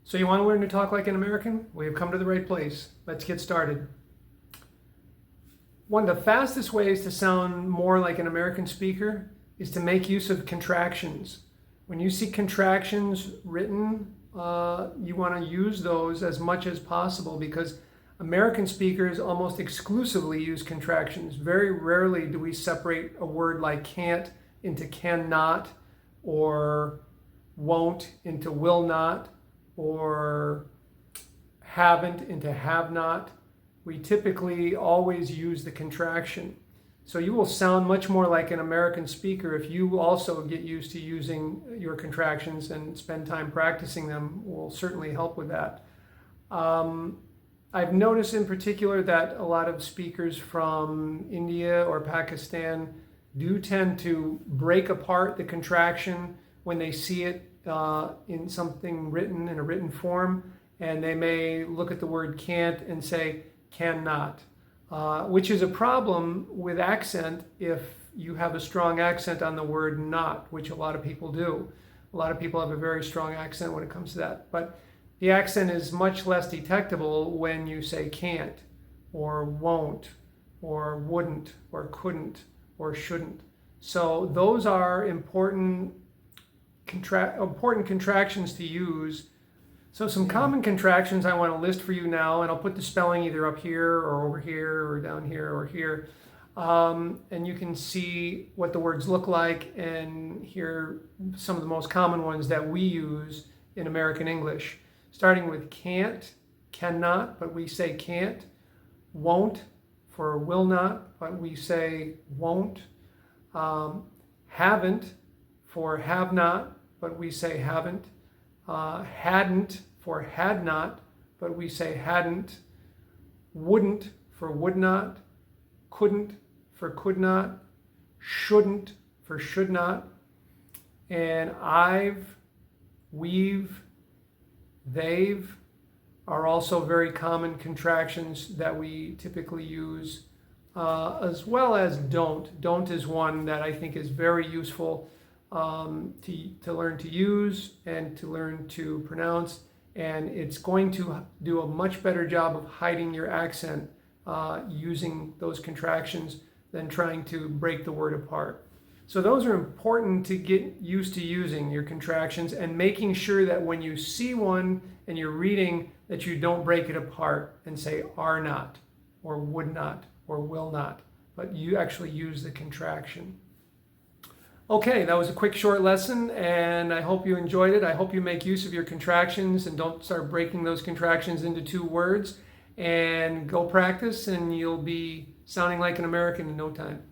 So you want to learn to talk like an American? Well, you've come to the right place. Let's get started. One of the fastest ways to sound more like an American speaker is to make use of contractions. When you see contractions written, you want to use those as much as possible because American speakers almost exclusively use contractions. Very rarely do we separate a word like can't into cannot, or won't into will not, or haven't into have not. We typically always use the contraction. So you will sound much more like an American speaker if you also get used to using your contractions and spend time practicing them. Will certainly help with that. I've noticed in particular that a lot of speakers from India or Pakistan do tend to break apart the contraction when they see it in something written in a written form, and they may look at the word can't and say cannot, which is a problem with accent if you have a strong accent on the word not, which a lot of people do. A lot of people have a very strong accent when it comes to that, but the accent is much less detectable when you say can't, or won't, or wouldn't, or couldn't, or shouldn't. So those are important contractions to use. So some common contractions I want to list for you now, and I'll put the spelling either up here or over here or down here or here. And you can see what the words look like and hear some of the most common ones that we use in American English. Starting with can't, cannot, but we say can't. Won't for will not, but we say won't. Haven't for have not, but we say haven't. Hadn't for had not, but we say hadn't. Wouldn't for would not. Couldn't for could not. Shouldn't for should not. And I've, we've, they've are also very common contractions that we typically use, as well as don't. Don't is one that I think is very useful to learn to use and to learn to pronounce, and it's going to do a much better job of hiding your accent using those contractions than trying to break the word apart. So those are important to get used to using your contractions and making sure that when you see one and you're reading that you don't break it apart and say are not or would not or will not, but you actually use the contraction. Okay, that was a quick short lesson and I hope you enjoyed it. I hope you make use of your contractions and don't start breaking those contractions into two words, and go practice and you'll be sounding like an American in no time.